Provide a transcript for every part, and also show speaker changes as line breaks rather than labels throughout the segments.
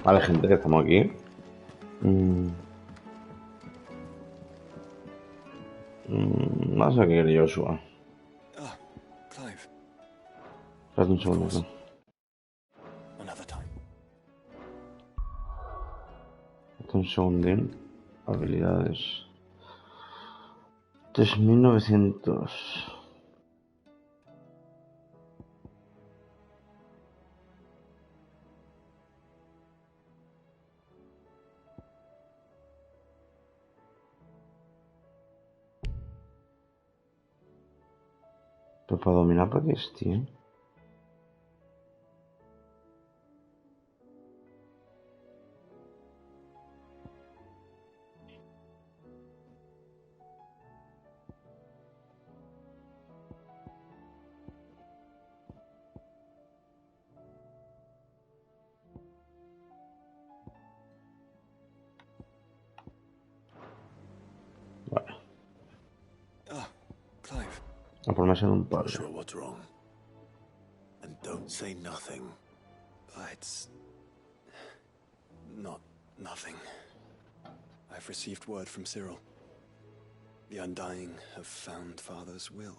Vale, gente, que estamos aquí. No sé qué quiere Joshua.
Ah, Clive.
Espérate un
Of
segundo.
course. Another time.
Espérate un segundín. Habilidades. 3900. Pero para dominar, ¿para qué es, tío? Vale.
Ah, Clive.
A por ser un padre.
Joshua, what's wrong? And don't say nothing.
It's not nothing. I've received word from Cyril. The Undying have found Father's will,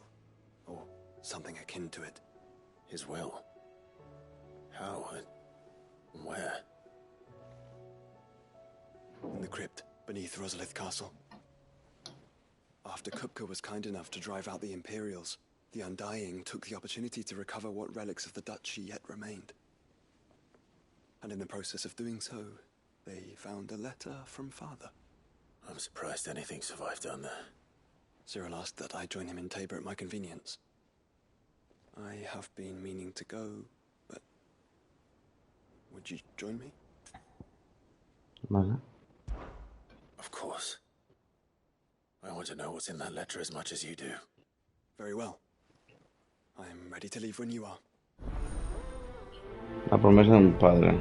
or something akin to it.
His will? How and where?
In the crypt beneath Rosalith Castle. After Kupka was kind enough to drive out the Imperials, the Undying took the opportunity to recover what relics of the Duchy yet remained. And in the process of doing so, they found a letter from Father.
I'm surprised anything survived down there.
Cyril asked that I join him in Tabor at my convenience. I have been meaning to go, but would you join me?
Vale.
Of course. I want to know what's in that letter as much as you do.
Very well. I'm ready to leave when you are.
La promesa de un padre.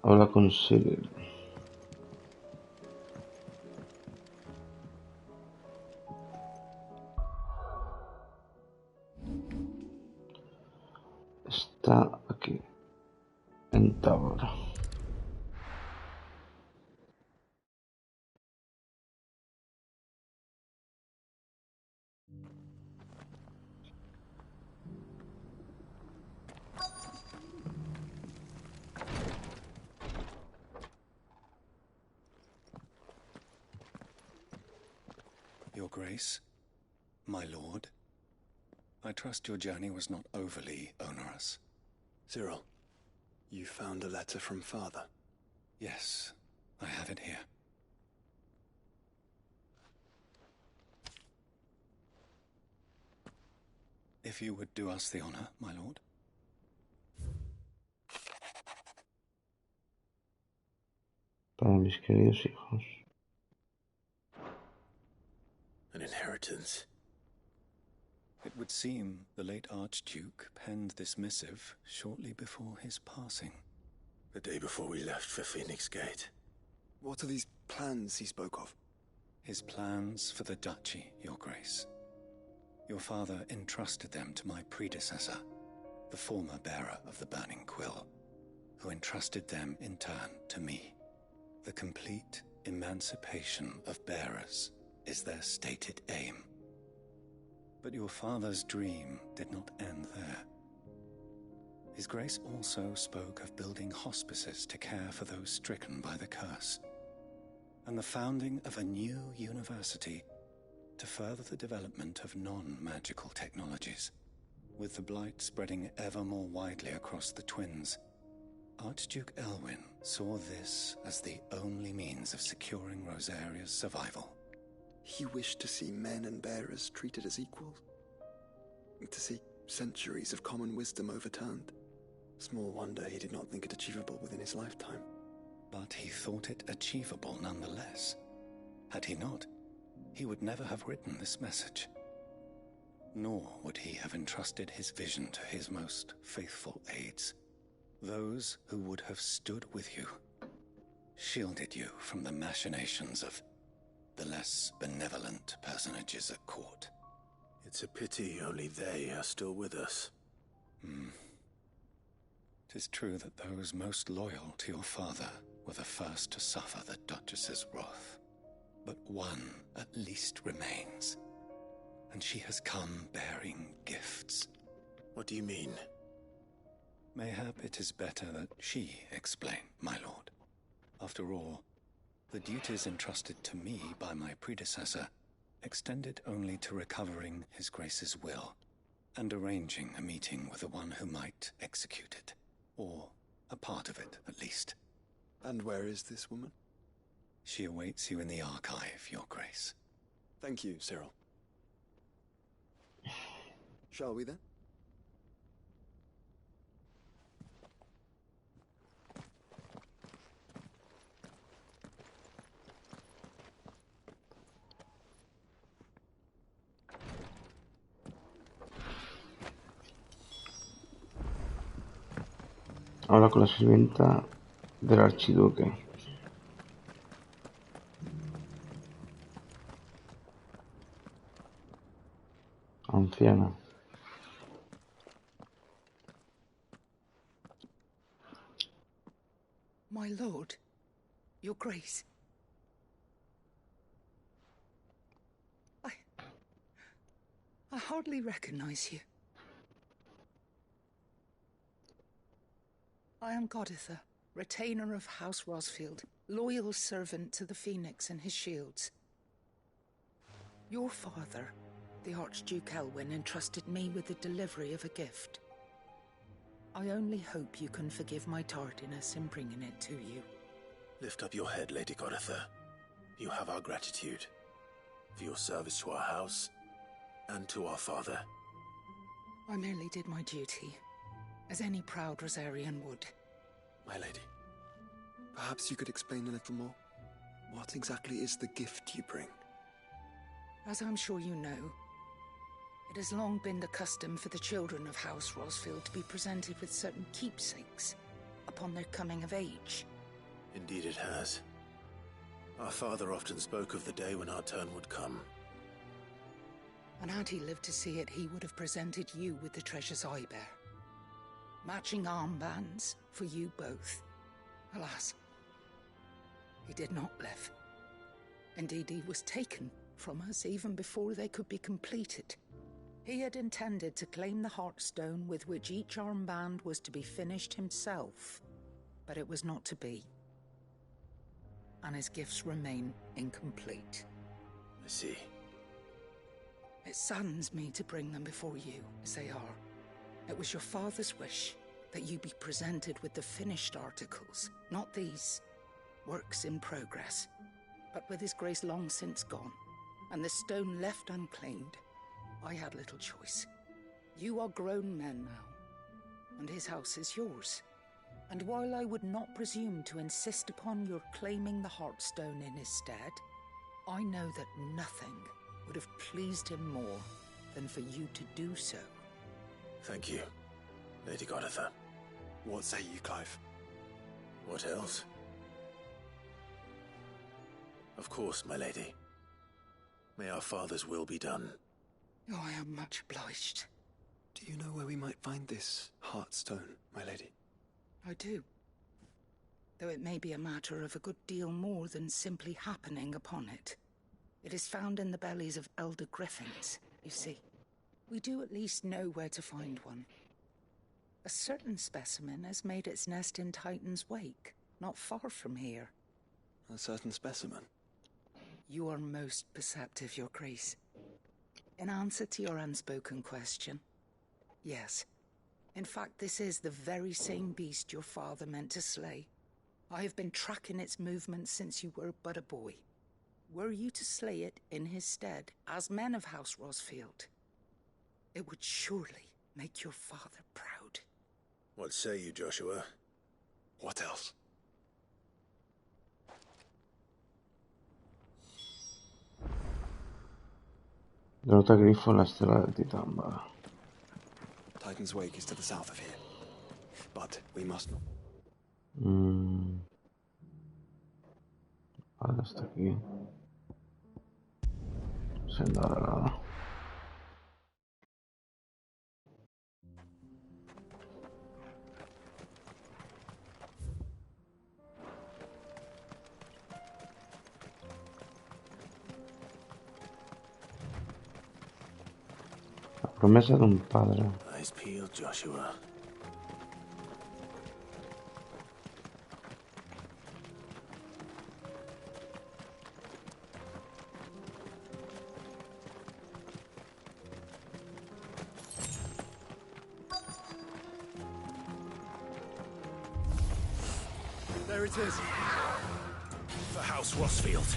Habla con Cyril. Está aquí. En Tabor.
Your Grace, my lord, I trust your journey was not overly onerous.
Cyril, you found a letter from Father.
Yes, I have it here. If you would do us the honor, my lord.
Para mis queridos hijos.
An inheritance.
It would seem the late Archduke penned this missive shortly before his passing.
The day before we left for Phoenix Gate.
What are these plans he spoke of?
His plans for the Duchy, Your Grace. Your father entrusted them to my predecessor, the former bearer of the Burning Quill, who entrusted them in turn to me. The complete emancipation of bearers is their stated aim. But your father's dream did not end there. His Grace also spoke of building hospices to care for those stricken by the curse, and the founding of a new university to further the development of non-magical technologies. With the blight spreading ever more widely across the twins, Archduke Elwyn saw this as the only means of securing Rosaria's survival.
He wished to see men and bearers treated as equals. To see centuries of common wisdom overturned. Small wonder he did not think it achievable within his lifetime.
But he thought it achievable nonetheless. Had he not, he would never have written this message. Nor would he have entrusted his vision to his most faithful aides, those who would have stood with you, shielded you from the machinations of the less benevolent personages at court.
It's a pity only they are still with us.
'Tis true that those most loyal to your father were the first to suffer the Duchess's wrath. But one at least remains, and she has come bearing gifts.
What do you mean?
Mayhap it is better that she explain, my lord. After all, the duties entrusted to me by my predecessor extended only to recovering His Grace's will and arranging a meeting with the one who might execute it, or a part of it, at least.
And where is this woman?
She awaits you in the archive, Your Grace.
Thank you, Cyril. Shall we then?
Habla con la sirvienta del archiduque. Anciana.
My lord, Your Grace. I hardly recognize you. I am Goditha, retainer of House Rosfield, loyal servant to the Phoenix and his shields. Your father, the Archduke Elwyn, entrusted me with the delivery of a gift. I only hope you can forgive my tardiness in bringing it to you.
Lift up your head, Lady Goditha. You have our gratitude for your service to our house and to our father.
I merely did my duty, as any proud Rosarian would.
My lady, perhaps you could explain a little more? What exactly is the gift you bring?
As I'm sure you know, it has long been the custom for the children of House Rosfield to be presented with certain keepsakes upon their coming of age.
Indeed it has. Our father often spoke of the day when our turn would come.
And had he lived to see it, he would have presented you with the treasures I bear. Matching armbands for you both. Alas, he did not live. Indeed, he was taken from us even before they could be completed. He had intended to claim the Heartstone with which each armband was to be finished himself, but it was not to be. And his gifts remain incomplete.
I see.
It saddens me to bring them before you, as they are. It was your father's wish that you be presented with the finished articles, not these works in progress. But with His Grace long since gone, and the stone left unclaimed, I had little choice. You are grown men now, and his house is yours. And while I would not presume to insist upon your claiming the Heartstone in his stead, I know that nothing would have pleased him more than for you to do so.
Thank you, Lady Goditha.
What say you, Clive?
What else? Of course, my lady. May our father's will be done.
Oh, I am much obliged.
Do you know where we might find this Heartstone, my lady?
I do. Though it may be a matter of a good deal more than simply happening upon it. It is found in the bellies of elder griffins, you see. We do at least know where to find one. A certain specimen has made its nest in Titan's Wake, not far from here.
A certain specimen?
You are most perceptive, Your Grace. In answer to your unspoken question, yes. In fact, this is the very same beast your father meant to slay. I have been tracking its movements since you were but a boy. Were you to slay it in his stead, as men of House Rosfield, it would surely make your father proud.
What say you, Joshua?
What else?
Derrota Grifo en la estela del Titán, vale.
Titan's Wake is to the south of here. But we must not.
Vale, hasta aquí. Senda dorada. promesa de un padre.
Eyes peeled, Joshua.
There it is.
For House Rossfield.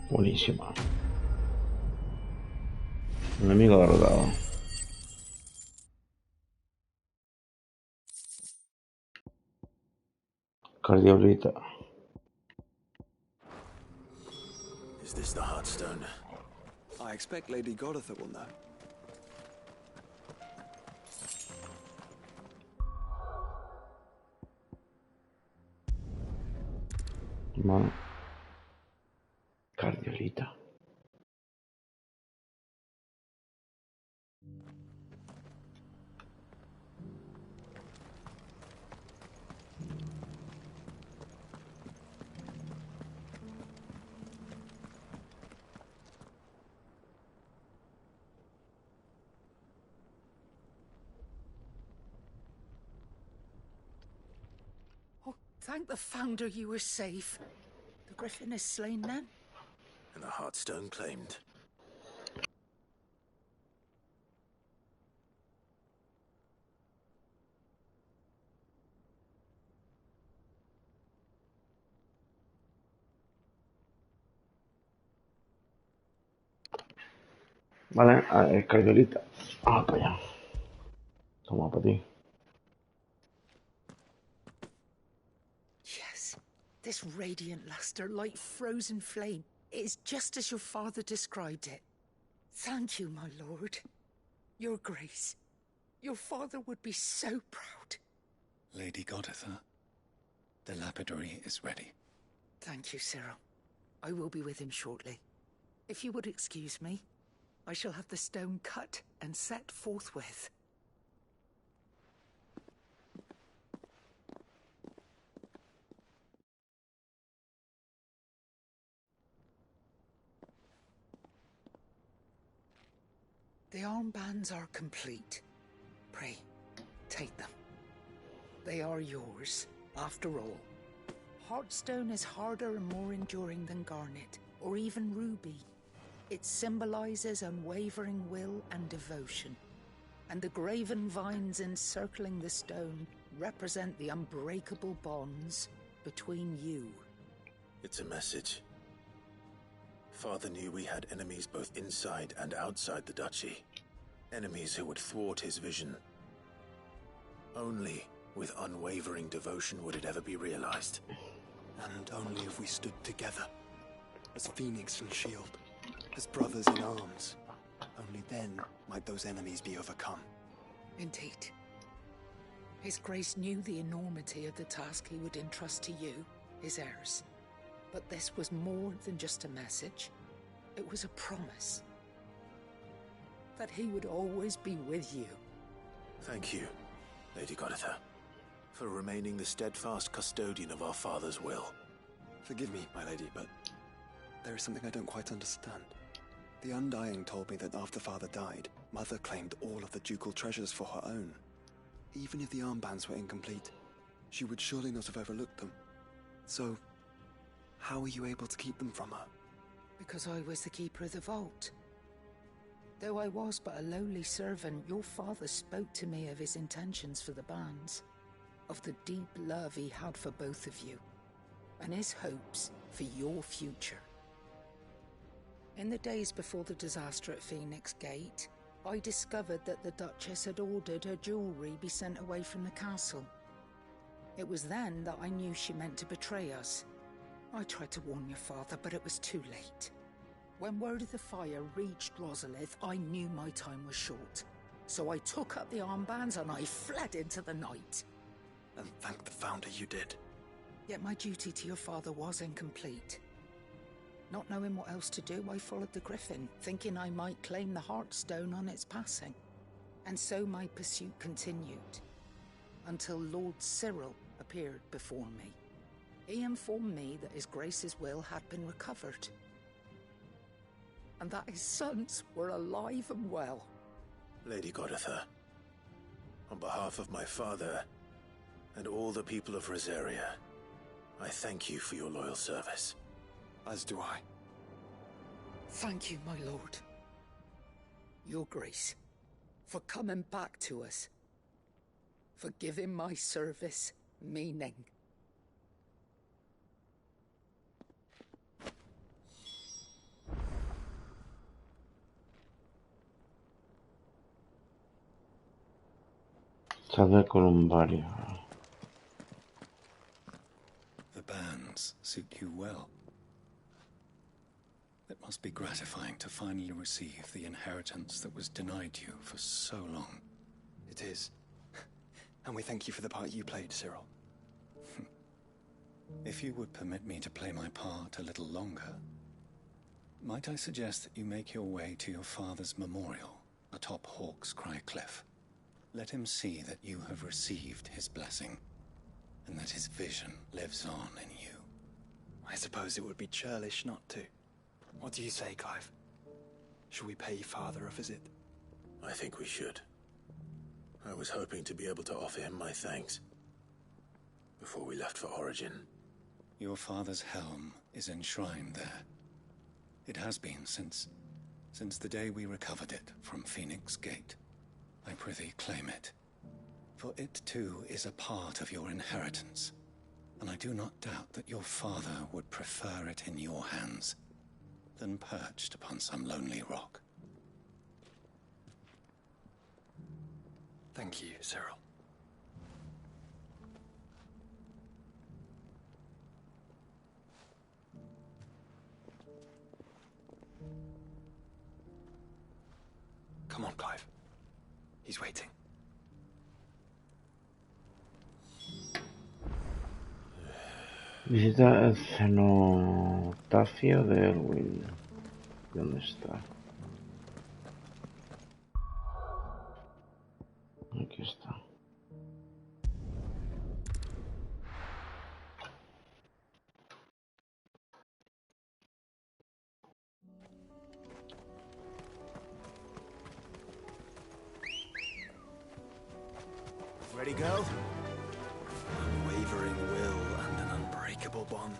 Buenísima. Enemigo derrotado. Cardiolita.
Is this the Heartstone?
I expect Lady Godotha will know.
Vale. Cardiolita.
Oh, thank the Founder you were safe. The Griffin is slain then?
And the Heartstone claimed.
Vale, cardiolita. Ah, para allá. Toma para ti.
Yes. This radiant luster, like frozen flame, is just as your father described it. Thank you, my lord. Your grace. Your father would be so proud.
Lady Godotha, the lapidary is ready.
Thank you, Cyril. I will be with him shortly. If you would excuse me, I shall have the stone cut and set forthwith. The armbands are complete. Pray, take them. They are yours, after all. Heartstone is harder and more enduring than garnet, or even ruby. It symbolizes unwavering will and devotion. And the graven vines encircling the stone represent the unbreakable bonds between you.
It's a message. Father knew we had enemies both inside and outside the duchy. Enemies who would thwart his vision. Only with unwavering devotion would it ever be realized.
And only if we stood together, as Phoenix and Shield, as brothers in arms, only then might those enemies be overcome.
Indeed. His Grace knew the enormity of the task he would entrust to you, his heirs. But this was more than just a message. It was a promise. That he would always be with you.
Thank you, Lady Goditha, for remaining the steadfast custodian of our father's will.
Forgive me, my lady, but there is something I don't quite understand. The Undying told me that after Father died, Mother claimed all of the ducal treasures for her own. Even if the armbands were incomplete, she would surely not have overlooked them. So, how were you able to keep them from her?
Because I was the keeper of the vault. Though I was but a lowly servant, your father spoke to me of his intentions for the bands, of the deep love he had for both of you, and his hopes for your future. In the days before the disaster at Phoenix Gate, I discovered that the Duchess had ordered her jewelry be sent away from the castle. It was then that I knew she meant to betray us. I tried to warn your father, but it was too late. When word of the fire reached Rosalith, I knew my time was short. So I took up the armbands and I fled into the night.
And thank the Founder you did.
Yet my duty to your father was incomplete. Not knowing what else to do, I followed the Griffin, thinking I might claim the Heartstone on its passing. And so my pursuit continued, until Lord Cyril appeared before me. He informed me that His Grace's will had been recovered, and that his sons were alive and well.
Lady Goditha, on behalf of my father and all the people of Rosaria, I thank you for your loyal service.
As do I.
Thank you, my lord. Your Grace, for coming back to us, for giving my service meaning.
Sale columbario.
The bands suit you well. It must be gratifying to finally receive the inheritance that was denied you for so long.
It is. And we thank you for the part you played, Cyril.
If you would permit me to play my part a little longer, might I suggest that you make your way to your father's memorial atop Hawk's Cry Cliff? Let him see that you have received his blessing, and that his vision lives on in you.
I suppose it would be churlish not to. What do you say, Clive? Should we pay Father a visit?
I think we should. I was hoping to be able to offer him my thanks before we left for Origin.
Your father's helm is enshrined there. It has been since the day we recovered it from Phoenix Gate. I prithee claim it, for it too is a part of your inheritance, and I do not doubt that your father would prefer it in your hands than perched upon some lonely rock.
Thank you, Cyril. Come on, Clive. He's waiting.
Visita el cenotafio de Elwyn. ¿Dónde está? Aquí está.
Ready, go?
Unwavering will and an unbreakable bond.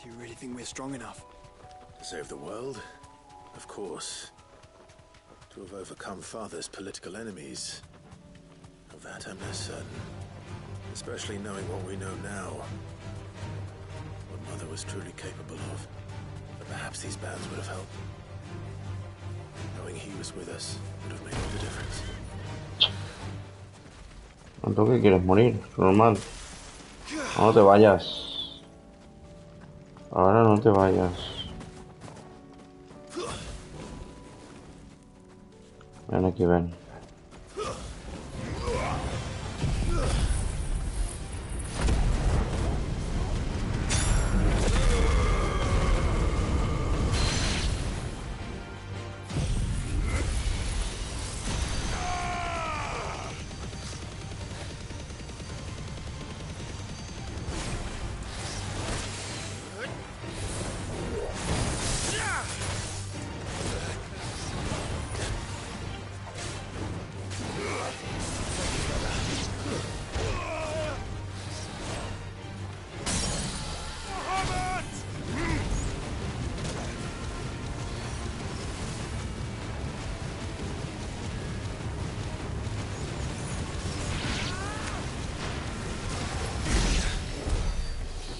Do you really think we're strong enough?
To save the world? Of course, to have overcome Father's political enemies, of that I'm less certain. Especially knowing what we know now. What Mother was truly capable of. But perhaps these bands would have helped. Knowing he was with us would have made all the difference.
¿Cuánto que quieres morir? Normal. No te vayas. Ahora no te vayas. Ven aquí, ven.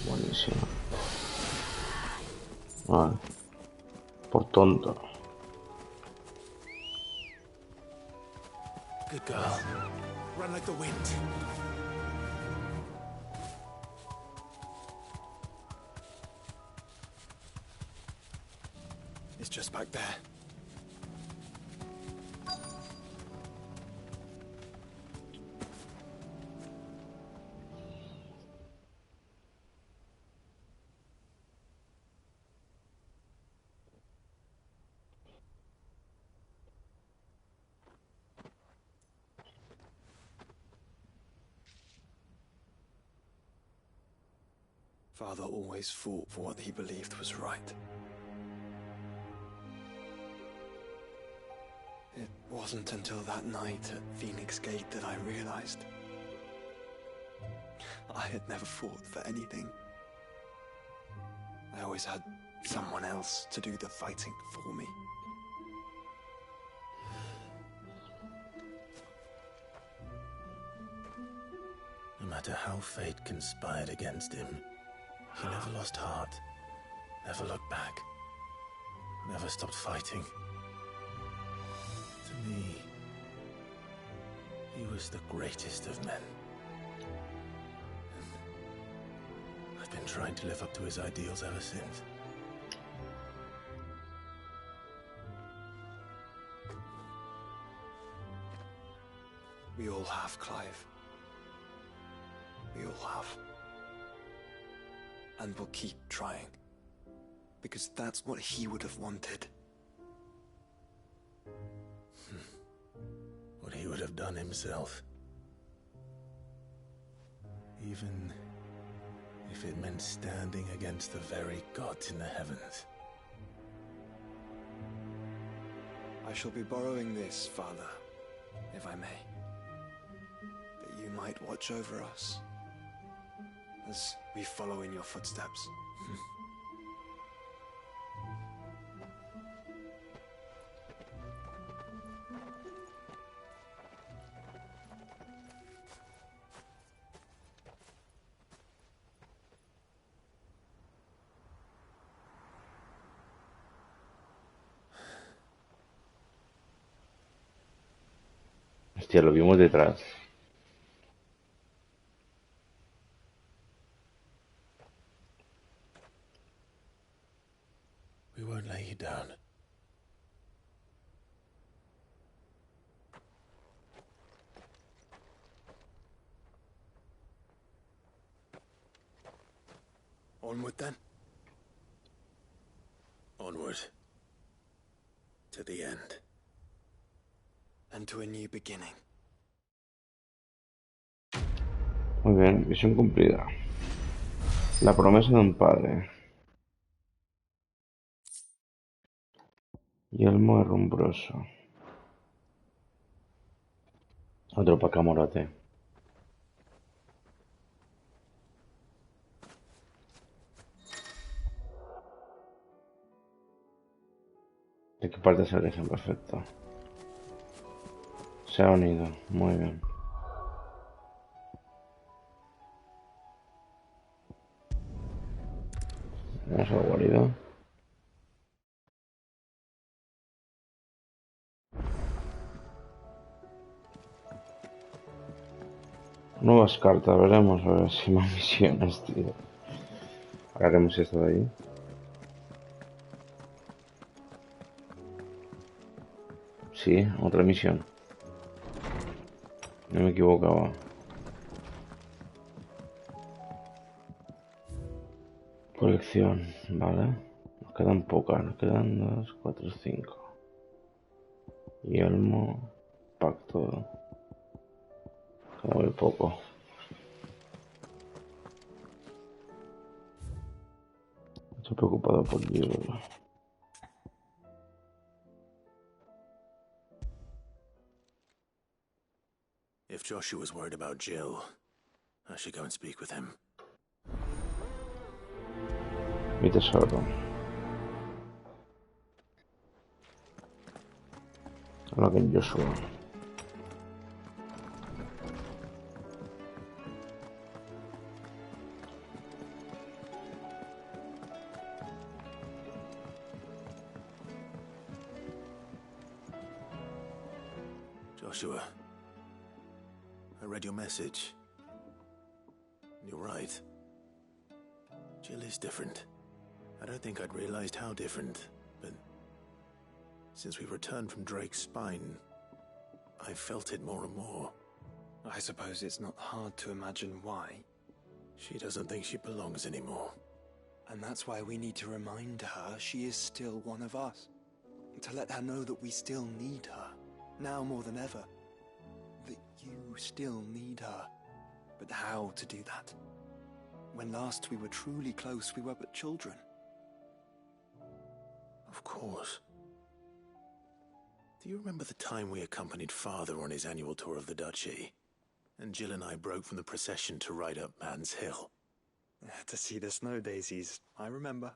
Buenísimo. Vale. Por tonto.
Good girl. Run like the wind.
It's just back there. Father always fought for what he believed was right. It wasn't until that night at Phoenix Gate that I realized I had never fought for anything. I always had someone else to do the fighting for me.
No matter how fate conspired against him, he never lost heart, never looked back, never stopped fighting. To me, he was the greatest of men. And I've been trying to live up to his ideals ever since.
We all have, Clive. We all have. And we'll keep trying. Because that's what he would have wanted.
What he would have done himself. Even if it meant standing against the very gods in the heavens.
I shall be borrowing this, Father, if I may. That you might watch over us as we follow in your footsteps.
Hostia, lo vimos detrás.
We won't lay you down.
Onward then.
Onward. To the end.
And to a new beginning.
Muy bien, misión cumplida. La promesa de un padre. Yelmo herrumbroso. Otro pacamorate. ¿De qué parte se alejan? Perfecto. Se ha unido. Muy bien. Vamos a la guarida. Nuevas cartas, veremos a ver si más misiones, tío. Ahora haremos esto de ahí. Sí, otra misión. No me equivocaba. Colección, vale. Nos quedan pocas, nos quedan 2, 4, 5. Yelmo, pacto. Queda muy poco. Estoy preocupado por Jill.
If Joshua's worried about Jill, I should go and speak with him.
Mi tesoro. Habla con Joshua.
Joshua, I read your message. You're right. Jill is different. I don't think I'd realized how different, but since we returned from Drake's spine, I've felt it more and more.
I suppose it's not hard to imagine why.
She doesn't think she belongs anymore.
And that's why we need to remind her she is still one of us. To let her know that we still need her, now more than ever. That you still need her. But how to do that? When last we were truly close, we were but children.
Of course. Do you remember the time we accompanied Father on his annual tour of the Duchy? And Jill and I broke from the procession to ride up Man's Hill.
To see the snow daisies, I remember.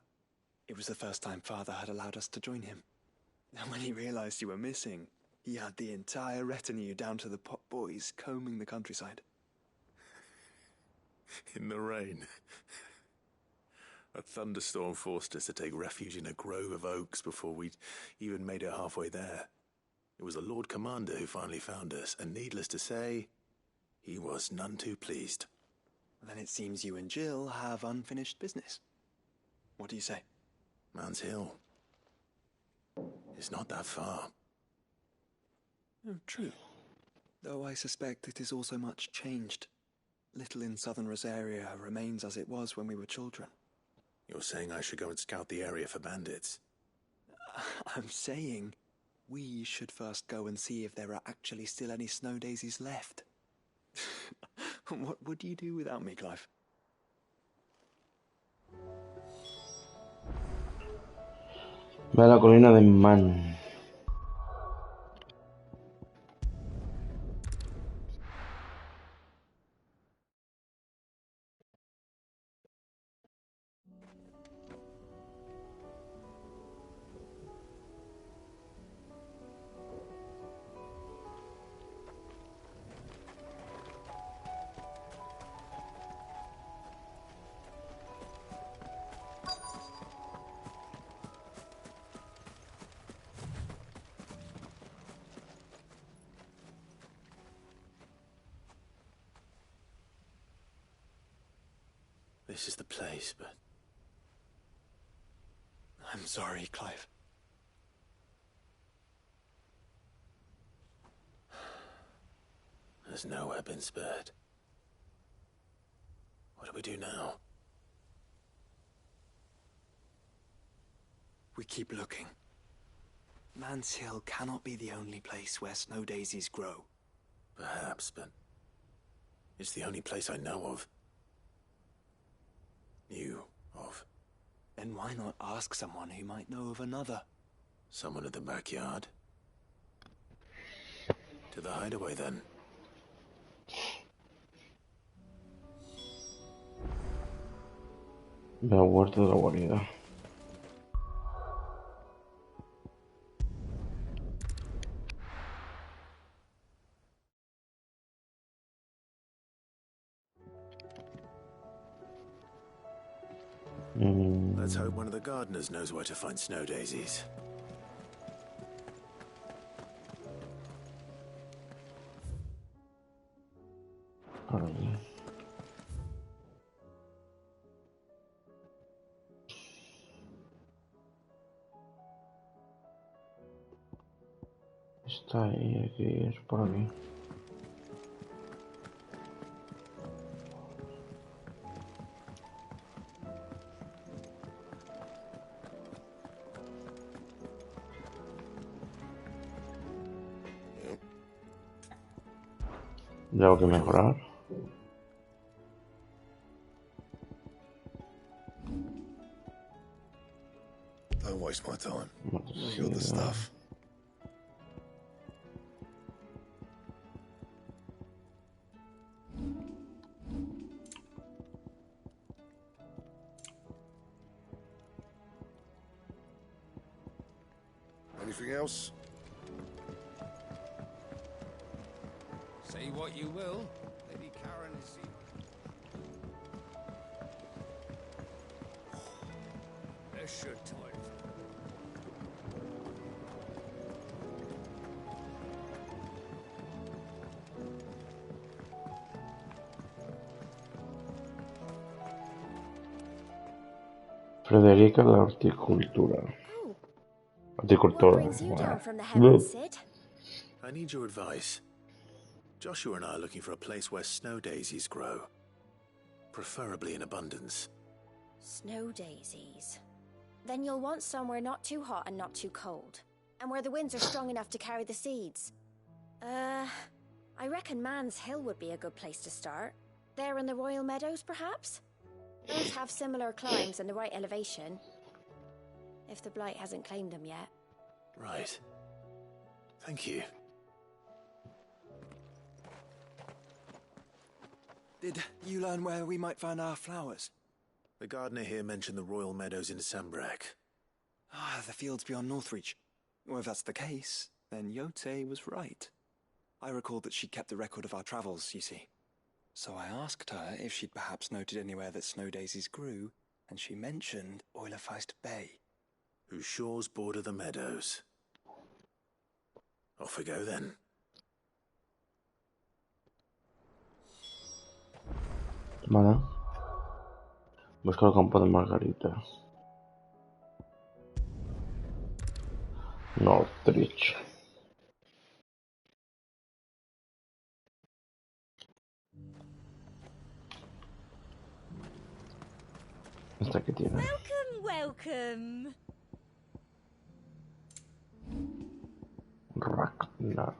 It was the first time Father had allowed us to join him. And when he realized you were missing, he had the entire retinue down to the pot boys combing the countryside.
In the rain. A thunderstorm forced us to take refuge in a grove of oaks before we'd even made it halfway there. It was the Lord Commander who finally found us, and needless to say, he was none too pleased.
Then it seems you and Jill have unfinished business. What do you say?
Man's Hill. It's not that far.
Oh, true. Though I suspect it is also much changed. Little in southern Rosaria remains as it was when we were children.
You're saying I should go and scout the area for bandits?
I'm saying we should first go and see if there are actually still any snow daisies left. What would you do without me, Clive?
Ve a la colina de Man.
This is the place, but
I'm sorry, Clive.
there's nowhere been spared. What do we do now?
We keep looking. Man's Hill cannot be the only place where snow daisies grow.
Perhaps, but it's the only place I know of. Knew of.
Then why not ask someone who might know of another?
Someone in the backyard? To the hideaway, then.
Ve al huerto de la guarida.
Let's hope one of the gardeners knows where to find snow daisies.
Por aquí. Está ahí, aquí, es por aquí. ¿Y algo que mejorar?
Don't waste my time. You got the stuff. Anything else?
Say what you will, Lady Karen is... There's your time.
Frederica la horticultura.
What
Horticultora.
brings you down
Wow.
from the heavens, Sid?
I need your advice. Joshua and I are looking for a place where snow daisies grow. Preferably in abundance.
Snow daisies. Then you'll want somewhere not too hot and not too cold. And where the winds are strong enough to carry the seeds. I reckon Man's Hill would be a good place to start. There in the Royal Meadows, perhaps? Both have similar climbs and the right elevation. If the Blight hasn't claimed them yet.
Right. Thank you.
Did you learn where we might find our flowers?
The gardener here mentioned the Royal Meadows in Sambrak.
Ah, the fields beyond Northreach. Well, if that's the case, then Yote was right. I recalled that she kept the record of our travels, you see. So I asked her if she'd perhaps noted anywhere that snow daisies grew, and she mentioned Oilefeist Bay.
Whose shores border the meadows. Off we go then.
Vale. Busca el campo de Margarita. Northridge. ¿Esta qué tiene?
Welcome, welcome.
Ragnar.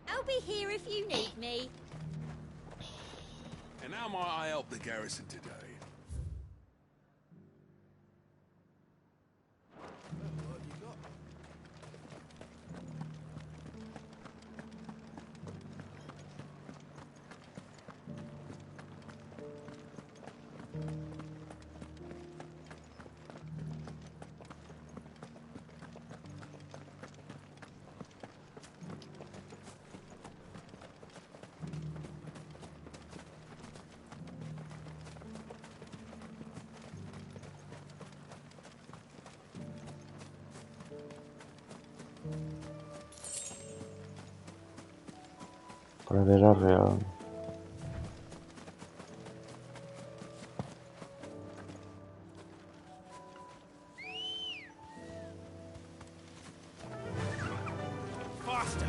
I'll be here if you need me.
And how might I help the garrison today? What have you got?
Pradera real.
Faster!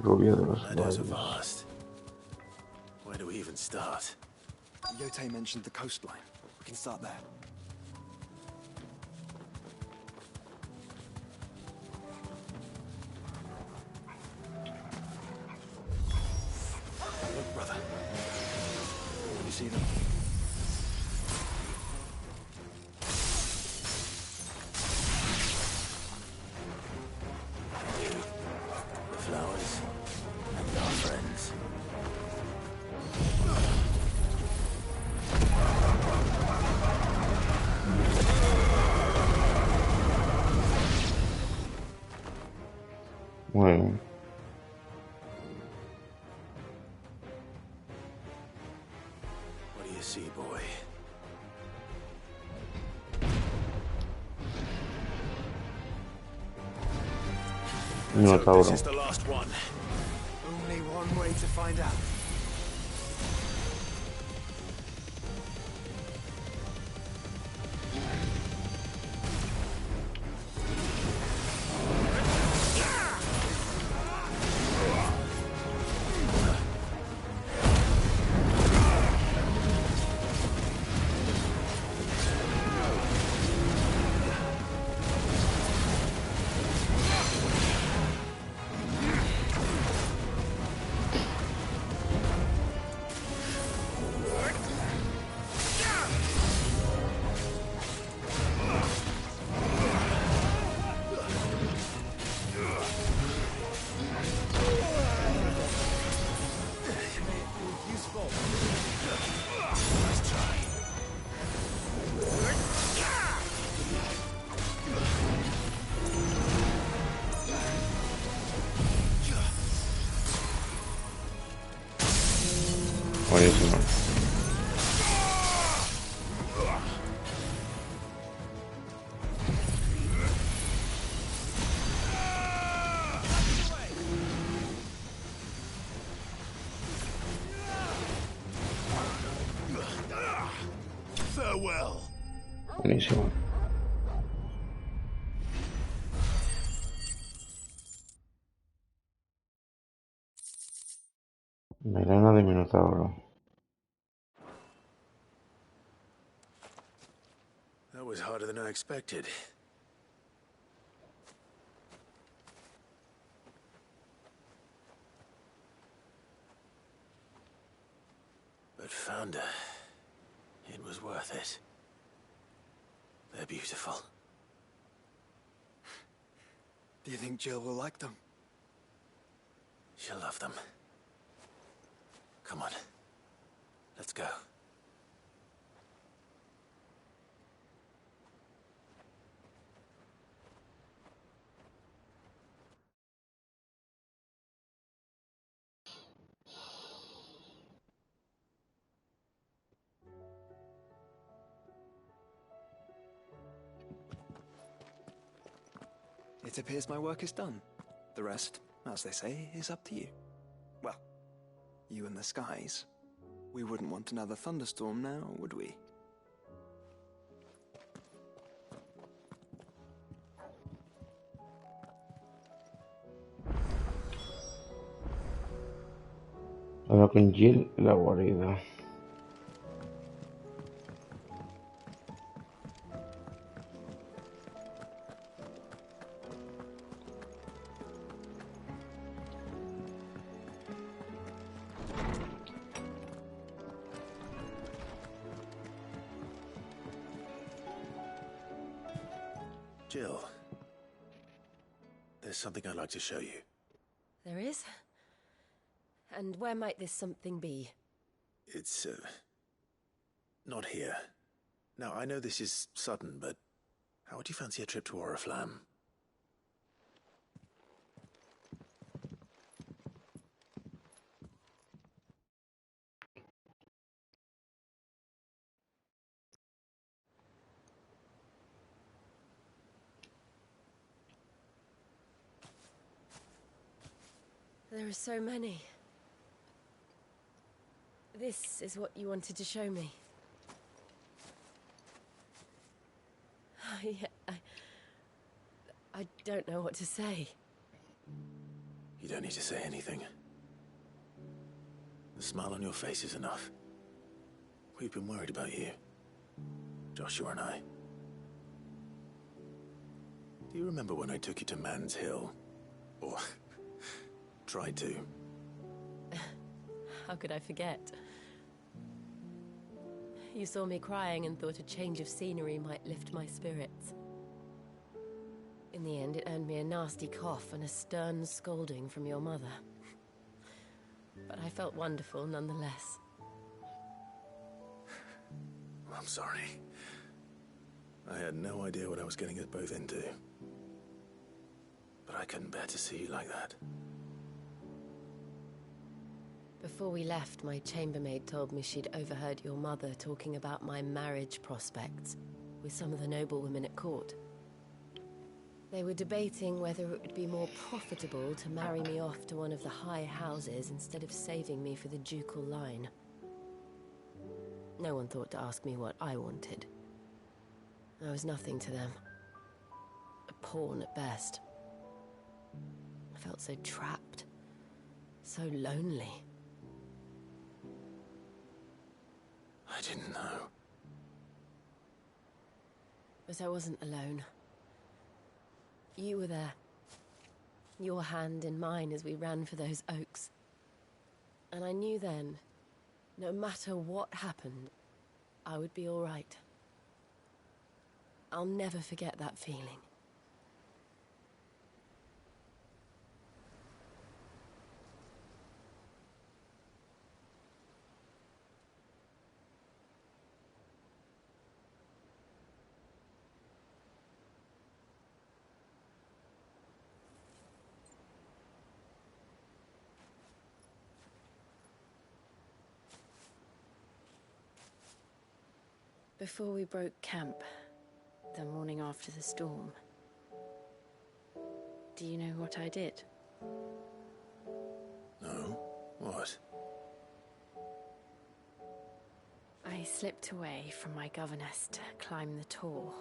Rubia de los
Meadows are
valles.
vast. Where do we even start?
Yote mentioned the coastline. We can start there. Look, brother. You see them?
The flowers and our friends.
Muy bien.
What do you see, boy? Let's hope this
Minotauro.
is the last one. Only one way to find out.
Buenísimo.
Farewell.
Buenísimo. Melena de Minotauro.
That was harder than I expected. But Founder, it was worth it. They're beautiful.
Do you think Jill will like them?
She'll love them. Come on. Let's go.
It appears my work is done. The rest, as they say, is up to you. Well, you and the skies. We wouldn't want another thunderstorm now, would we?
Habla con Jill en la guarida.
Jill, there's something I'd like to show you.
There is? And where might this something be?
It's, not here. Now, I know this is sudden, but how would you fancy a trip to Oriflamme?
There are so many. This is what you wanted to show me. I don't know what to say.
You don't need to say anything. The smile on your face is enough. We've been worried about you, Joshua and I. Do you remember when I took you to Man's Hill? Or tried to?
How could I forget? You saw me crying and thought a change of scenery might lift my spirits. In the end, it earned me a nasty cough and a stern scolding from your mother. But I felt wonderful nonetheless.
I'm sorry. I had no idea what I was getting us both into. but I couldn't bear to see you like that.
Before we left, my chambermaid told me she'd overheard your mother talking about my marriage prospects with some of the noblewomen at court. They were debating whether it would be more profitable to marry me off to one of the high houses instead of saving me for the ducal line. No one thought to ask me what I wanted. I was nothing to them. A pawn at best. I felt so trapped, so lonely.
I didn't know.
But I wasn't alone. You were there. Your hand in mine as we ran for those oaks. And I knew then, no matter what happened, I would be all right. I'll never forget that feeling. Before we broke camp, the morning after the storm, do you know what I did?
No? What?
I slipped away from my governess to climb the tor.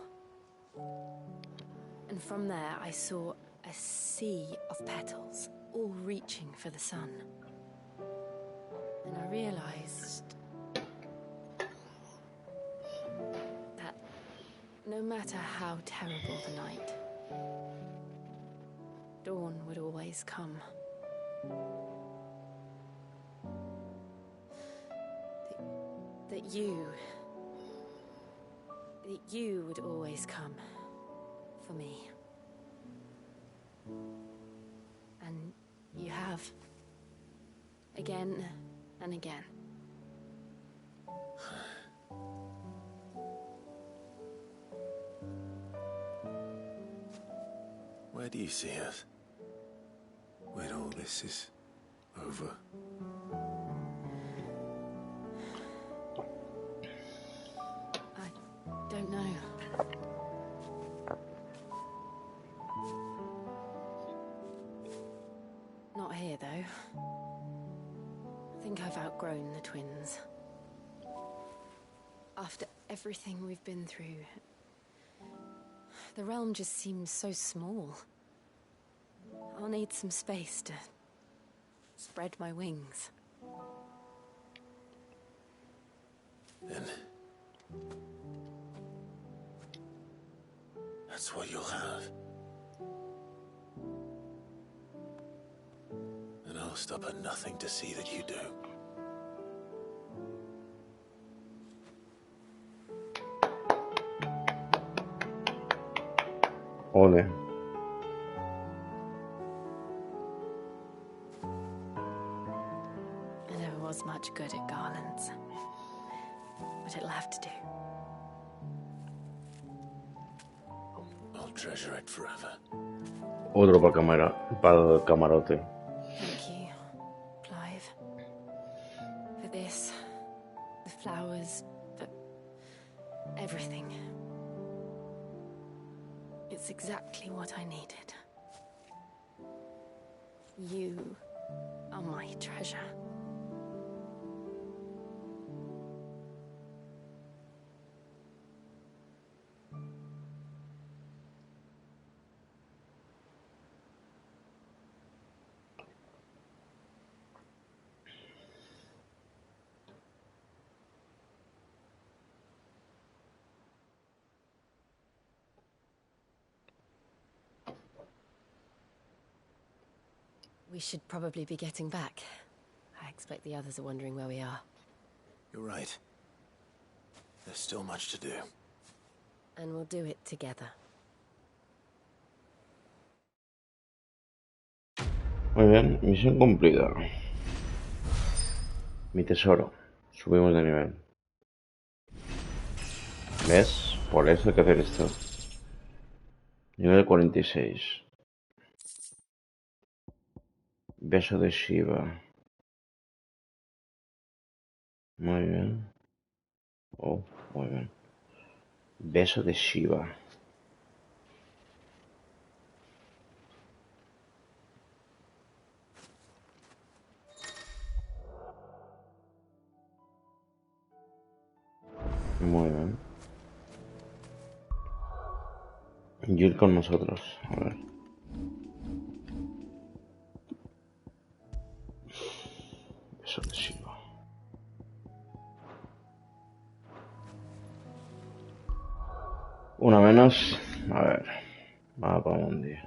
And from there I saw a sea of petals, all reaching for the sun. And I realized that no matter how terrible the night, dawn would always come. That you would always come for me. And you have. Again and again.
Where do you see us? When all this is over?
I don't know. Not here, though. I think I've outgrown the twins. After everything we've been through, the realm just seems so small. I'll need some space to spread my wings.
Then that's what you'll have. And I'll stop at nothing to see that you do.
Ole.
I never was much good at garlands, but it'll have to do.
I'll treasure it forever.
Otro para el camarote.
Thank you, Clive. For this, the flowers, for everything. It's exactly what I needed. You are my treasure. We should probably be getting back. I expect the others are wondering where we are.
You're right. There's still much to do.
And we'll do it together.
Muy bien, misión cumplida. Mi tesoro. Subimos de nivel. ¿Ves? Por eso hay que hacer esto. Nivel 46. Beso de Shiva. Muy bien. Oh, muy bien. Beso de Shiva. Muy bien. Jill con nosotros. A ver. Beso de Shiva. Una menos. A ver. Mapa mundial.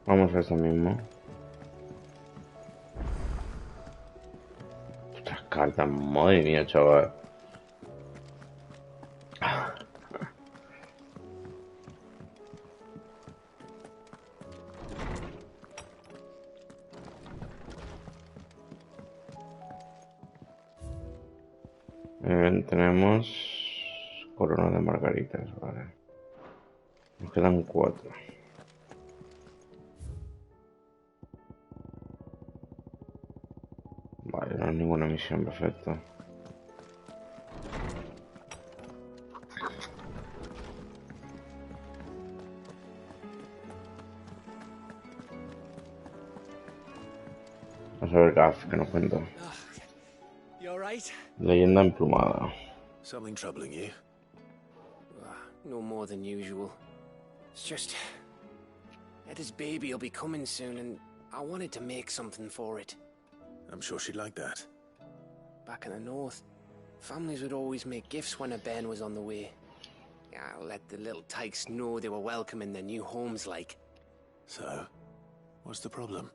Vamos a eso mismo. Estas cartas, madre mía, chaval. Tenemos corona de margaritas, vale. Nos quedan 4. Vale, no hay ninguna misión, perfecto. Vamos a ver Gaff, que nos cuenta. Leyenda emplumada.
Something troubling you?
No more than usual. It's just... Eda's baby will be coming soon, and I wanted to make something for it.
I'm sure she'd like that.
Back in the north, families would always make gifts when a bairn was on the way. I'll let the little tykes know they were welcome in their new homes, like.
So, what's the problem?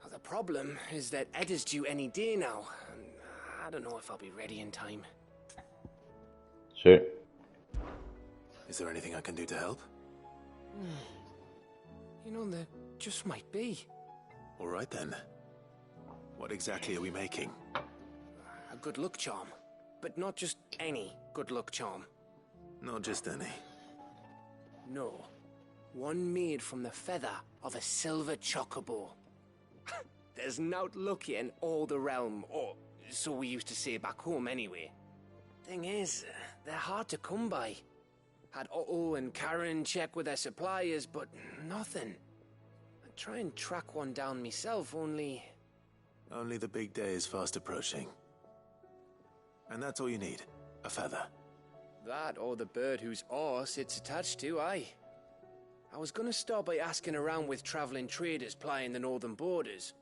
Well, the problem is that Eda's due any day now, and I don't know if I'll be ready in time.
Sí.
Is there anything I can do to help?
You know, there just might be.
All right then. What exactly are we making?
A good luck charm. But not just any good luck charm.
Not just any.
No. One made from the feather of a silver chocobo. There's naught lucky in all the realm, or so we used to say back home anyway. Thing is, they're hard to come by. Had Otto and Karen check with their suppliers, but nothing. I'd try and track one down myself, only...
Only the big day is fast approaching. And that's all you need, a feather.
That or the bird whose arse it's attached to, aye. I was gonna start by asking around with traveling traders plying the northern borders.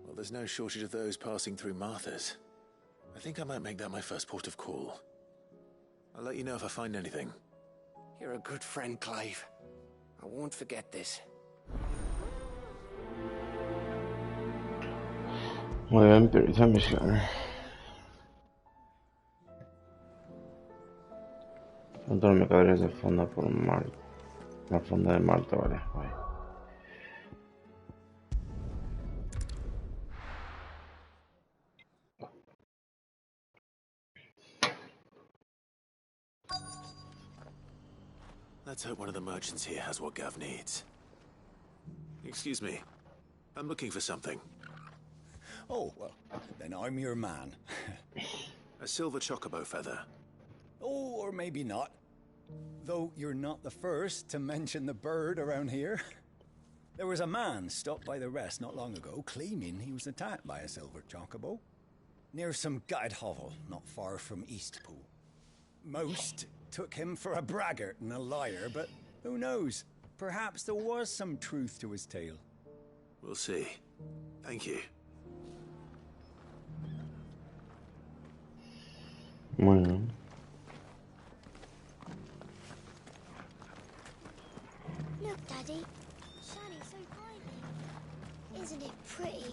Well, there's no shortage of those passing through Martha's. I think I might make that my first port of call. I'll let you know if I find anything.
You're a good friend, Clive. I won't forget this.
Muy bien, prioriza misiones. Control mercaderes de fonda por mar. La fonda de Malta, vale. Guay.
Let's hope one of the merchants here has what Gav needs. Excuse me. I'm looking for something.
Oh, well, then I'm your man.
A silver chocobo feather.
Oh, or maybe not. Though you're not the first to mention the bird around here. There was a man stopped by the rest not long ago claiming he was attacked by a silver chocobo. Near some gutted hovel not far from Eastpool. Most took him for a braggart and a liar, but who knows? Perhaps there was some truth to his tale.
We'll see. Thank you.
Muy bien.
Look, Daddy. Shining so brightly. Isn't it pretty?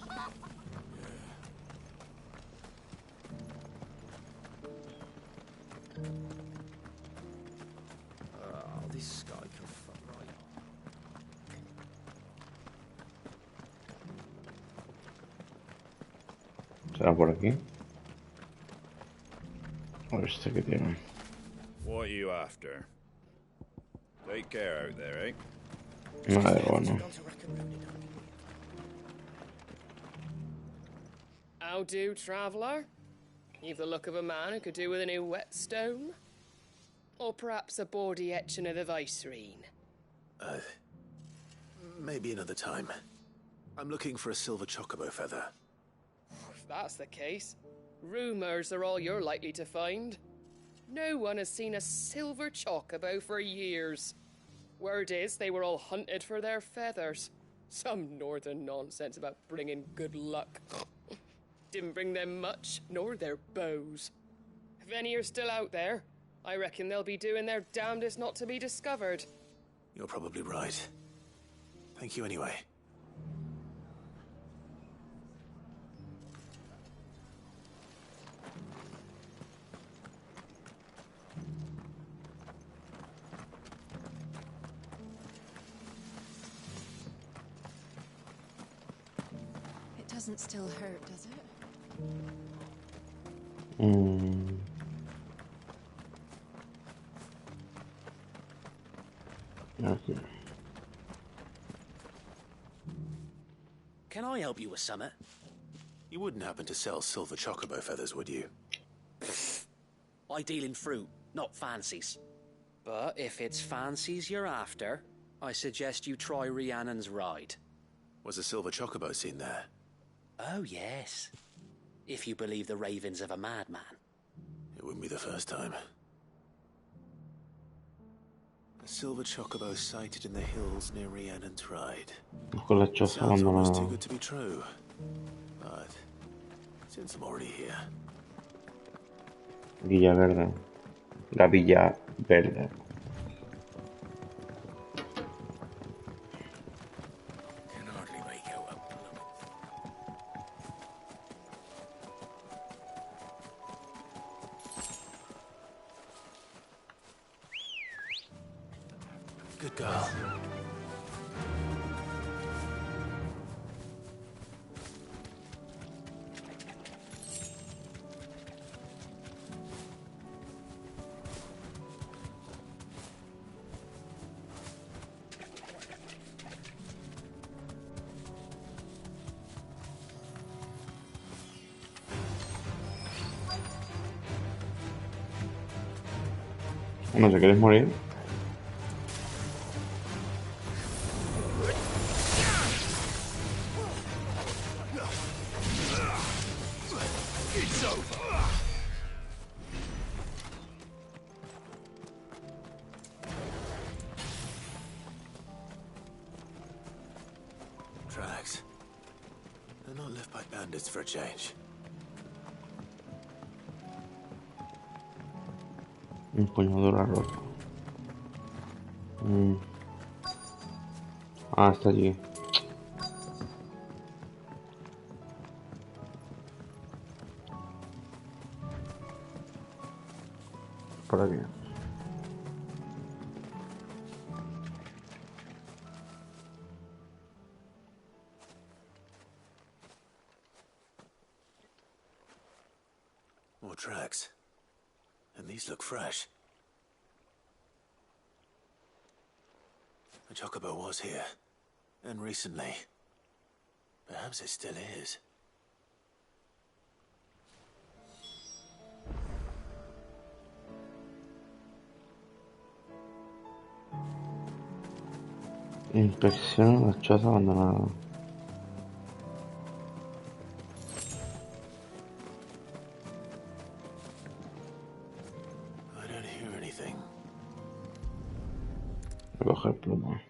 This guy can fuck right
¿Será por aquí? A ver este que tiene.
What are you after? Take care out there, eh?
Madre, bueno.
How do, traveller? You've the look of a man who could do with a new whetstone. Or perhaps a bawdy etching of the Vicerine.
Maybe another time. I'm looking for a silver chocobo feather.
If that's the case, rumours are all you're likely to find. No one has seen a silver chocobo for years. Word is they were all hunted for their feathers. Some northern nonsense about bringing good luck. Didn't bring them much, nor their bows. If any are still out there, I reckon they'll be doing their damnedest not to be discovered.
You're probably right. Thank you anyway.
It doesn't still hurt, does it?
Okay.
Can I help you with something?
You wouldn't happen to sell silver chocobo feathers, would you?
I deal in fruit, not fancies. But if it's fancies you're after, I suggest you try Rhiannon's ride.
Was a silver chocobo seen there?
Oh, yes. If you believe the ravings of a madman.
It wouldn't be the first time. A silver chocobo sighted in the hills near Rhiannon's ride.
Busco la choza
Sounds almost too
abandonada.
good to be true. But since I'm already here,
Villa Verde. La Villa Verde.
can hardly make out a
good girl.
Bueno, ¿te quieres morir?
It's over. Tracks. They're not left by bandits for a change.
Empuñadura rota. Ah, está allí. Por aquí.
More tracks. And these look fresh. A chocobo was here. And recently. Perhaps it still is.
Inspecciona la choza abandonada.
I don't hear anything.
Recoger pluma.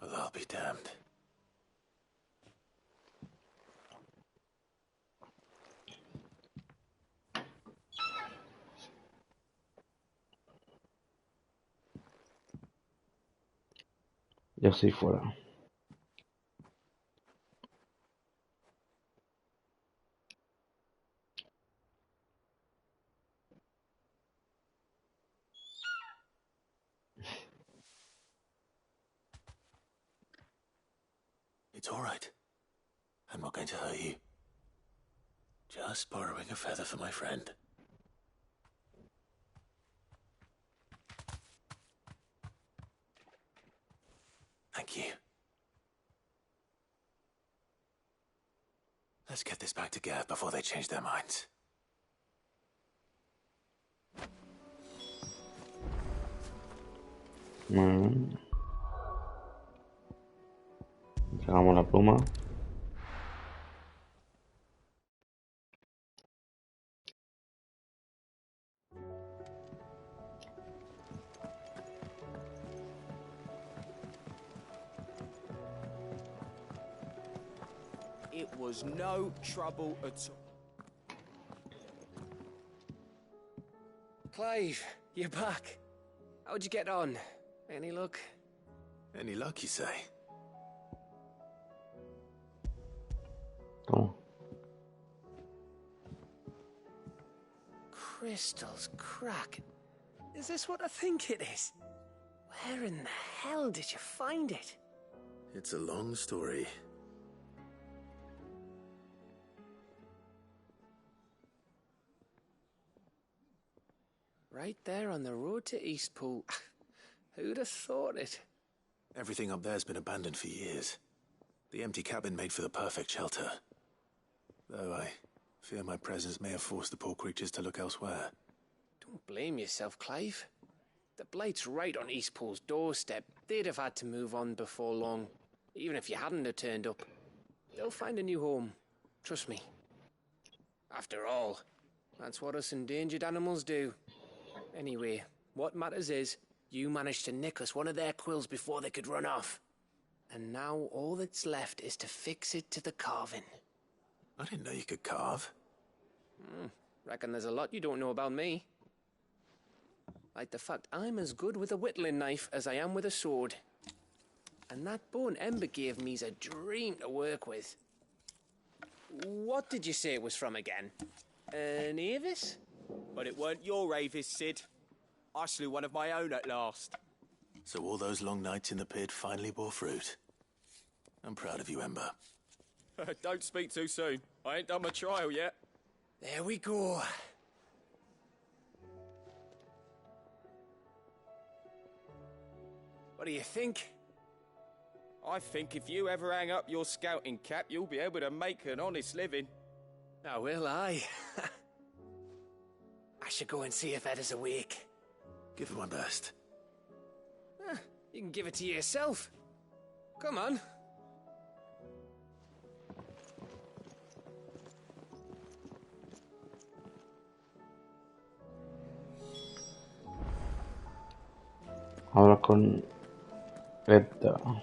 Well, I'll be damned.
Ya estoy fuera.
It's all right. I'm not going to hurt you. Just borrowing a feather for my friend. Thank you. Let's get this back to Gav before they change their minds.
Sacamos la pluma.
It was no trouble at all. Clive, you're back. How'd you get on? Any luck?
Any luck, you say?
Toma.
Crystals crack. Is this what I think it is? Where in the hell did you find it?
It's a long story.
Right there on the road to Eastpool. Who'd have thought it?
Everything up there's been abandoned for years. The empty cabin made for the perfect shelter. Though I fear my presence may have forced the poor creatures to look elsewhere.
Don't blame yourself, Clive. The Blight's right on Eastpool's doorstep. They'd have had to move on before long. Even if you hadn't have turned up. They'll find a new home. Trust me. After all, that's what us endangered animals do. Anyway, what matters is, you managed to nick us one of their quills before they could run off. And now all that's left is to fix it to the carving.
I didn't know you could carve.
Reckon there's a lot you don't know about me. Like the fact I'm as good with a whittling knife as I am with a sword. And that bone Ember gave me's a dream to work with. What did you say it was from again? An Avis?
But it weren't your Avis, Sid. I slew one of my own at last.
So all those long nights in the pit finally bore fruit. I'm proud of you, Ember.
Don't speak too soon. I ain't done my trial yet.
There we go. What do you think?
I think if you ever hang up your scouting cap, you'll be able to make an honest living.
Now will I? I should go and see if Ed is awake.
Give it my best.
You can give it to yourself. Come on.
Habla con Edda.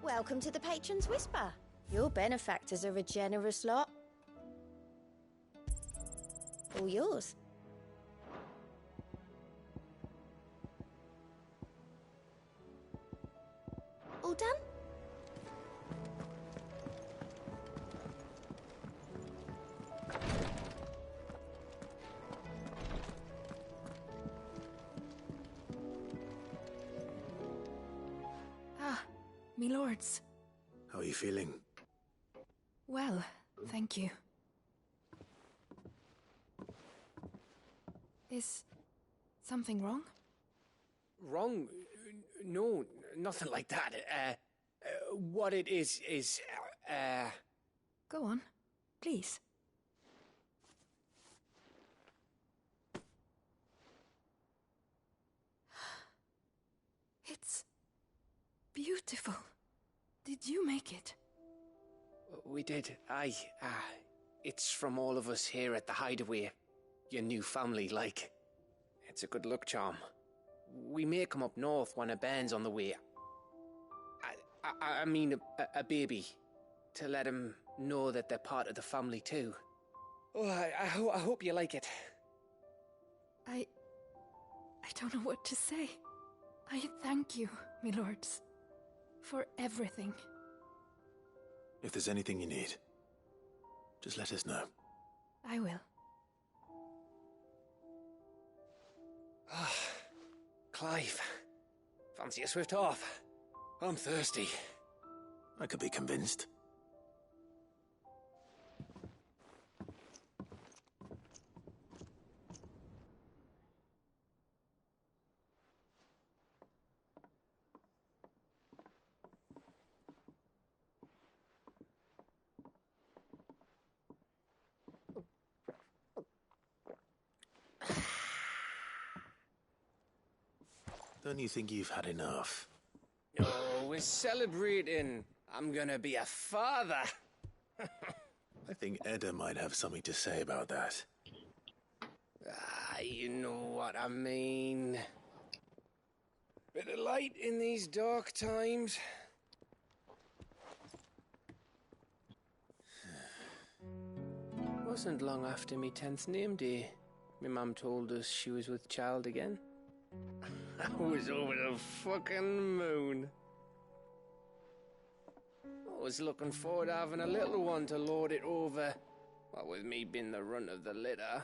Welcome to the Patron's Whisper. Your benefactors are a generous lot. All yours. All done?
Ah, me lords.
How are you feeling?
Well, thank you. Is something wrong?
Wrong? No, nothing like that. What it is...
Go on, please. It's beautiful. Did you make it?
We did. It's from all of us here at the Hideaway. Your new family, like. It's a good luck charm. We may come up north when a band's on the way. I mean a baby. To let them know that they're part of the family too. Oh, I hope you like it.
I don't know what to say. I thank you, my lords, for everything.
If there's anything you need, just let us know.
I will.
Ah, Clive. Fancy a swift off. I'm thirsty.
I could be convinced. Don't you think you've had enough?
Oh, we're celebrating. I'm gonna be a father.
I think Edda might have something to say about that.
Ah, you know what I mean. Bit of light in these dark times. Wasn't long after me 10th name day. My mum told us she was with child again. I was over the fucking moon. I was looking forward to having a little one to lord it over. What with me being the runt of the litter.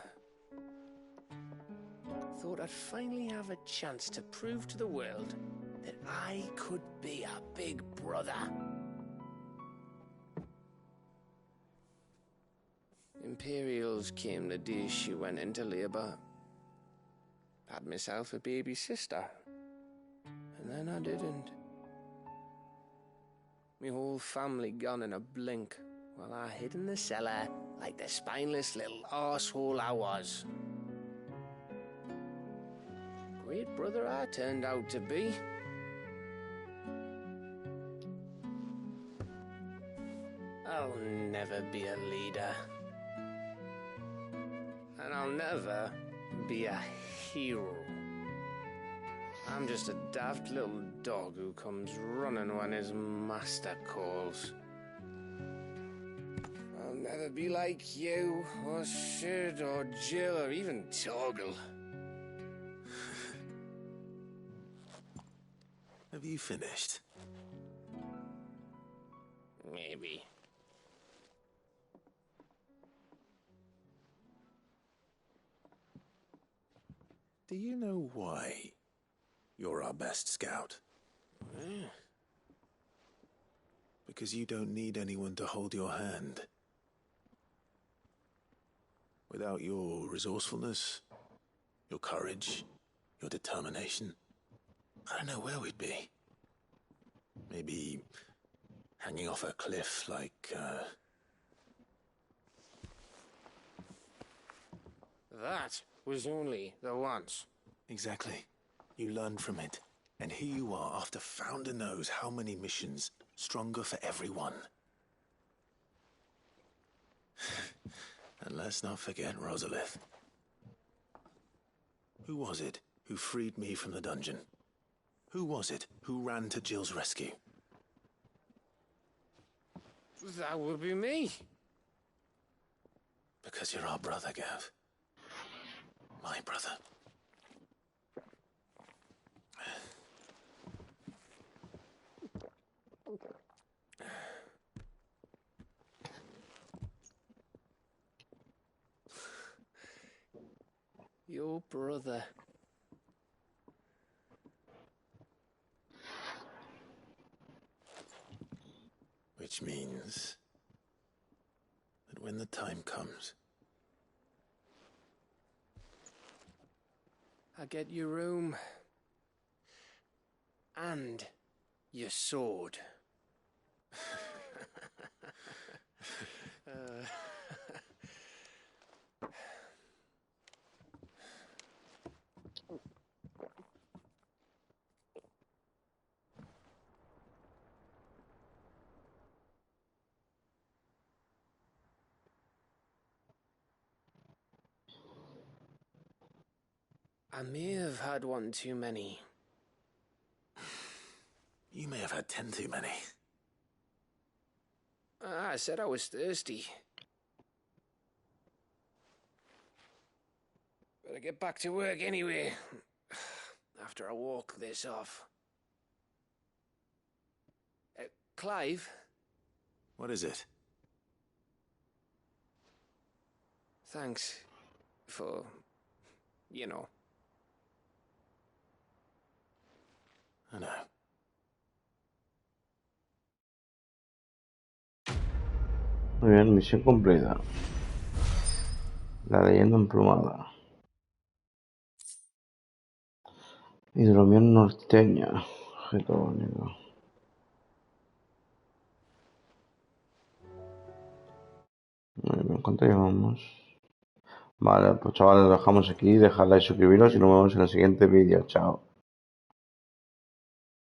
Thought I'd finally have a chance to prove to the world that I could be a big brother. Imperials came the day she went into labour. Had myself a baby sister. And then I didn't. My whole family gone in a blink, while I hid in the cellar like the spineless little arsehole I was. Great brother I turned out to be. I'll never be a leader. And I'll never be a hero. I'm just a daft little dog who comes running when his master calls. I'll never be like you, or Sid, or Jill, or even Torgal.
Have you finished?
Maybe.
Do you know why you're our best scout? Because you don't need anyone to hold your hand. Without your resourcefulness, your courage, your determination, I don't know where we'd be. Maybe hanging off a cliff like,
That was only the once.
Exactly. You learned from it. And here you are, after Founder knows how many missions, stronger for everyone. And let's not forget Rosalith. Who was it who freed me from the dungeon? Who was it who ran to Jill's rescue?
That would be me.
Because you're our brother, Gav. My brother.
Your brother.
Which means that when the time comes,
I get your room. And your sword. I may have had one too many.
you may have had 10 too many.
I said I was thirsty. Better get back to work anyway. After I walk this off. Clive?
What is it?
Thanks for, you know.
I know.
Muy bien, misión cumplida. La leyenda emplumada. Hidromiel norteña. Objeto único. Muy bien, ¿cuánto llevamos? Vale, pues chavales, lo dejamos aquí. Dejadla y suscribiros y nos vemos en el siguiente vídeo. Chao.